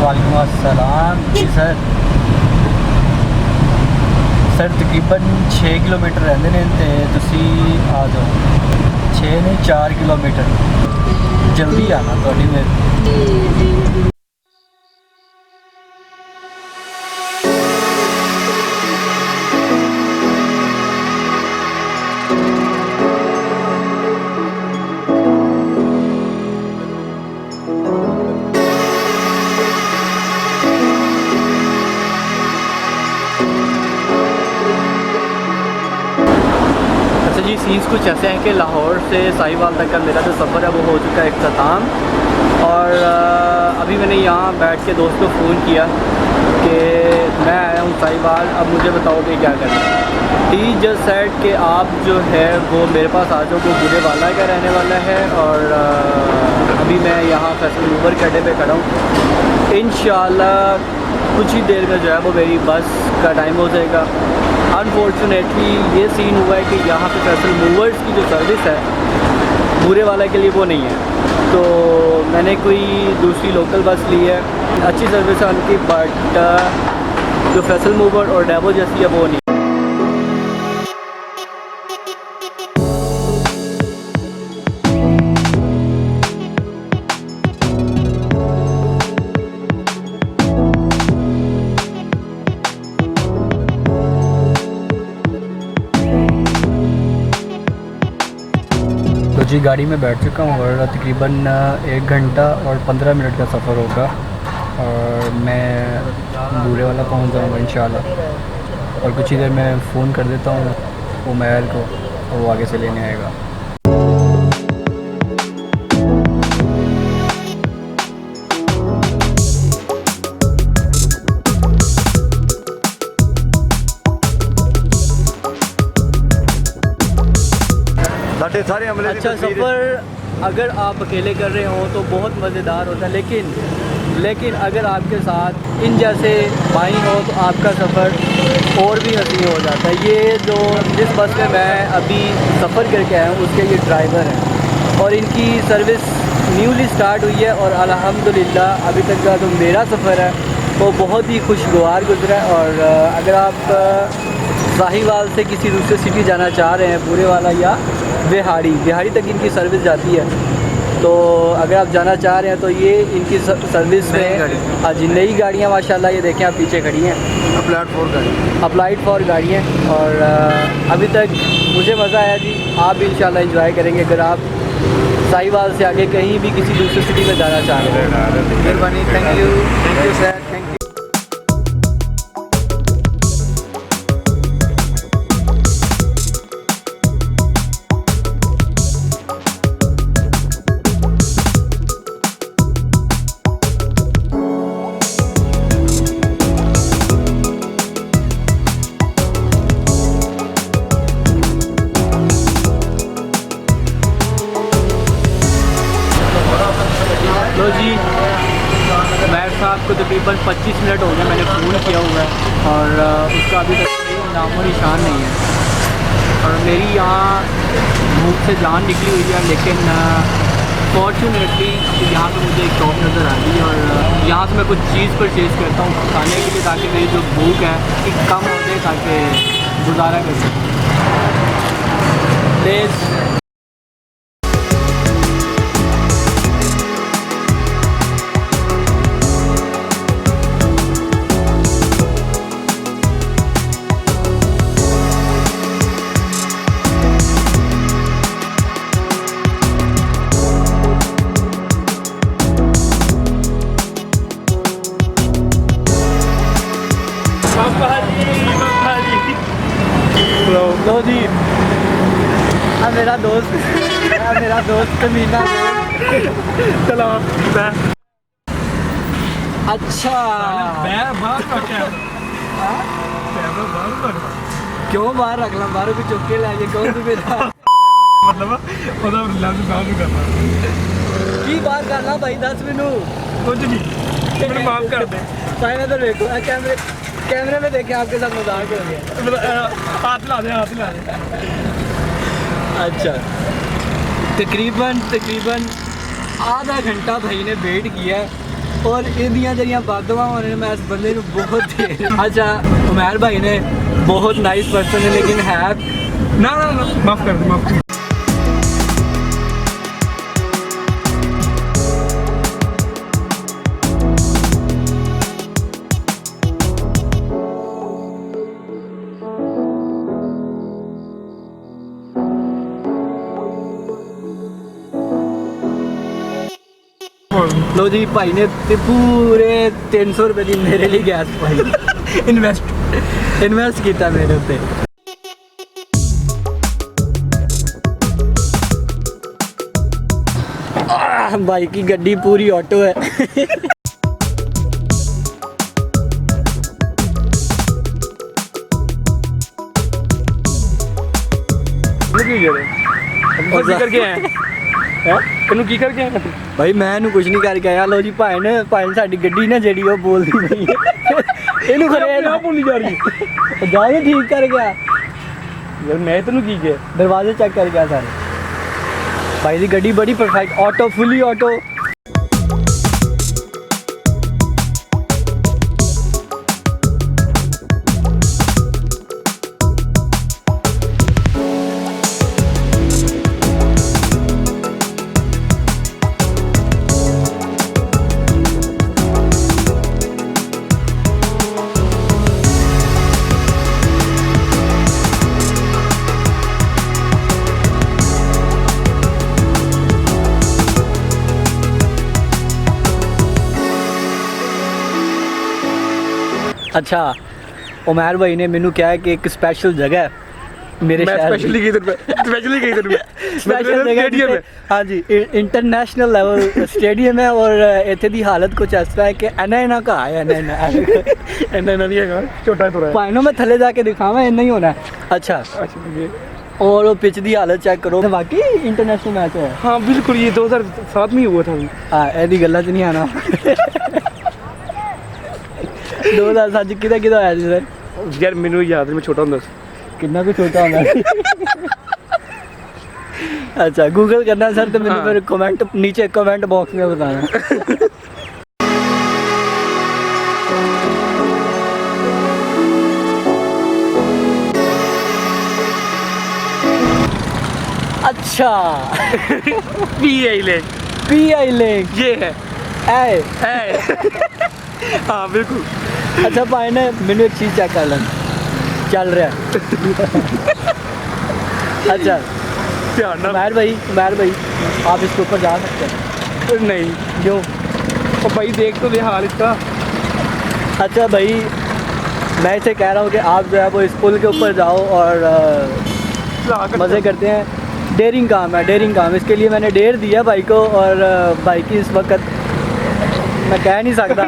वालेकुम अस्सलाम जी sir. Sir तकरीबन 6 किलोमीटर रहंदे ने ते तुसी आ जाओ। 6 नहीं 4 किलोमीटर जल्दी आना थोड़ी मेरे। जी सीन्स कुछ ऐसे हैं कि लाहौर से साहिवाल तक का मेरा जो सफ़र है वो हो चुका है इख्तिताम। और अभी मैंने यहाँ बैठ के दोस्त को फ़ोन किया कि मैं आया हूँ साहिवाल, अब मुझे बताओ कि क्या करना है। ही जस्ट सेड कि आप जो है वो मेरे पास आ जाओ, वो बुरेवाला का रहने वाला है। और अभी मैं यहाँ फैसल मूवर के अड्डे पे खड़ा हूँ। इंशाल्लाह कुछ ही देर में जो है वो मेरी बस का टाइम हो जाएगा। अनफॉर्चुनेटली ये सीन हुआ है कि यहाँ पे फैसल मूवर्स की जो सर्विस है बुरेवाला के लिए वो नहीं है, तो मैंने कोई दूसरी लोकल बस ली है। अच्छी सर्विस है उनकी, बट जो फैसल मूवर और डेवो जैसी है वो नहीं। तो जी गाड़ी में बैठ चुका हूँ और तकरीबन 1 घंटा और 15 मिनट का सफ़र होगा और मैं बुरेवाला पहुँच जाऊँगा इंशाल्लाह। और कुछ ही देर में फ़ोन कर देता हूँ उमैर को और वो आगे से लेने आएगा। अच्छा सफ़र अगर आप अकेले कर रहे हो तो बहुत मज़ेदार होता है, लेकिन अगर आपके साथ इन जैसे भाई हो तो आपका सफ़र और भी हसीन हो जाता है। ये जो जिस बस में मैं अभी सफ़र करके आया हूँ उसके ये ड्राइवर हैं और इनकी सर्विस न्यूली स्टार्ट हुई है और अल्हम्दुलिल्लाह अभी तक का जो मेरा सफ़र है वो बहुत ही खुशगवार गुजरा है। और अगर आप साहिवाल से किसी दूसरे सिटी जाना चाह रहे हैं बुरेवाला या वेहारी तक इनकी सर्विस जाती है, तो अगर आप जाना चाह रहे हैं तो ये इनकी सर्विस में हाँ जी नई गाड़ियाँ माशाल्लाह ये देखें आप पीछे खड़ी हैं, अप्लाइड फॉर गाड़ी हैं। और अभी तक मुझे मज़ा आया जी, आप भी इंशाल्लाह एंजॉय करेंगे अगर आप साहिवाल से आगे कहीं भी किसी दूसरी सिटी में जाना चाह रहे हैं। मेहरबानी, thank you sir, thank you. तो जी मैर साहब को तकरीबन 25 मिनट हो गए मैंने फ़ोन किया हुआ है और उसका अभी तक कोई नामो निशान नहीं है। और मेरी यहाँ भूख से जान निकली हुई है, लेकिन फॉर्चुनेटली यहाँ पे मुझे एक शॉप नज़र आ रही है और यहाँ से मैं कुछ चीज़ परचेज़ करता हूँ खाने के लिए, ताकि मेरी जो भूख है एक कम हो जाए ताकि गुजारा कर सकूँ। प्लीज़ लो जी मेरा दोस्त कमीना चलो अच्छा क्यों बाहर रख ला, बाहरों भी चुप के लाइए कौन तू मेरा मतलब की बात करना भाई 10 मिनट कुछ नहीं माफ कर दे। फाइनल तो देखो कैमरे में देखे आपके साथ मजाक हो गया, हाथ ला दे। अच्छा तकरीबन आधा घंटा भाई ने वेट किया और इन्दियां जड़ियां बादवां होने ने मैं इस बंदे नूं बहुत देर अच्छा उमैर भाई ने बहुत नाइस पर्सन है लेकिन है ना ना ना माफ कर दो माफ कर। लो जी भाई ने ते पूरे 300 रुपए की मेरे लिए गैस पाई इन्वेस्ट किया मेरे उत्ते भाई की गड्डी पूरी ऑटो है भाई मैं कुछ नहीं करके आया लो जी भाई ने साडी गड्डी ना जी वो बोलती पई इनू खरे भूली जा रही जाके ठीक कर गया यार मैं तेन की गया दरवाजे चेक कर गया सारे भाई की गड्डी बड़ी परफेक्ट ऑटो फुली ऑटो अच्छा उमैर भाई ने मैनू कहा कि एक स्पेशल जगह है मेरे शहर स्पेशल जगह हाँ जी इंटरनेशनल लेवल स्टेडियम है और इत्थे दी हालत कुछ इस तरह है कि इन्ना घा है इन्ना नहीं है छोटा थोड़ा भाई मैं थले जाके दिखावा इन्ना ही होना है अच्छा और वो पिच दी हालत चेक करो वाकई इंटरनेशनल मैच है हाँ बिल्कुल ये 2007 में हुआ था हाँ ऐसी गल्ला च नहीं आना 2007 किदा किदा आया जी सर यार मैनू याद नहीं मैं छोटा होंदा कितना कुछ छोटा होंदा अच्छा गूगल करना सर तो मैंने फिर कमेंट नीचे कमेंट बॉक्स में बताना अच्छा पी.आई. लेक ये है हाँ बिल्कुल अच्छा भाई ने मैंने एक चीज़ चेक कर लें चल रहा है अच्छा उमैर भाई आप इसके ऊपर जा सकते हैं नहीं क्यों और भाई देख तो दे हाल इसका अच्छा भाई मैं इसे कह रहा हूँ कि आप जो है वो इस पुल के ऊपर जाओ और मज़े करते हैं डेयरिंग काम इसके लिए मैंने डेयर दिया भाई को और भाई की इस वक्त मैं कह नहीं सकता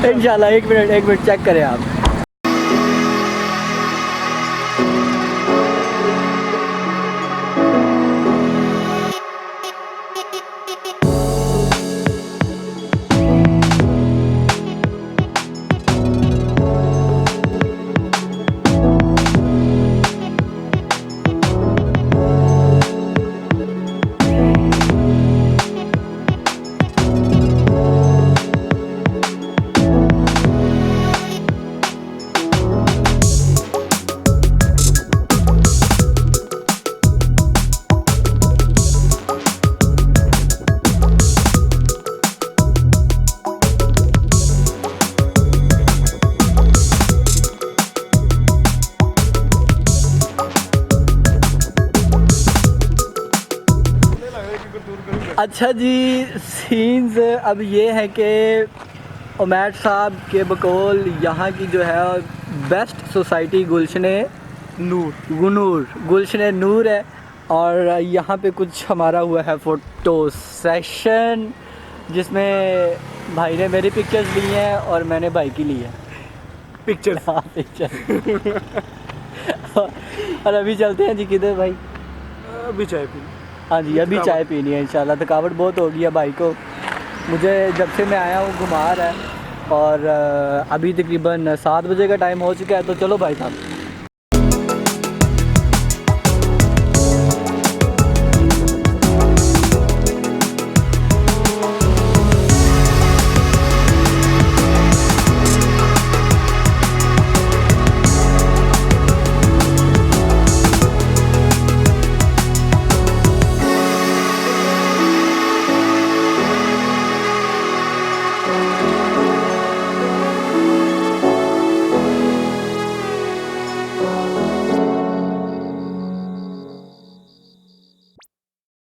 इंशाल्लाह एक मिनट चेक करें आप अच्छा जी सीन्स अब ये है कि उमैर साहब के बकौल यहाँ की जो है बेस्ट सोसाइटी गुलशन नूर है और यहाँ पे कुछ हमारा हुआ है फ़ोटो सेशन जिसमें भाई ने मेरी पिक्चर्स ली हैं और मैंने भाई की ली है पिक्चर और अभी चलते हैं जी किधर भाई अभी चाय पी हाँ जी अभी चाय पीनी है इंशाल्लाह थकावट बहुत हो गई है भाई को मुझे जब से मैं आया हूँ घुमा रहा है और अभी तकरीबन 7 बजे का टाइम हो चुका है तो चलो भाई साहब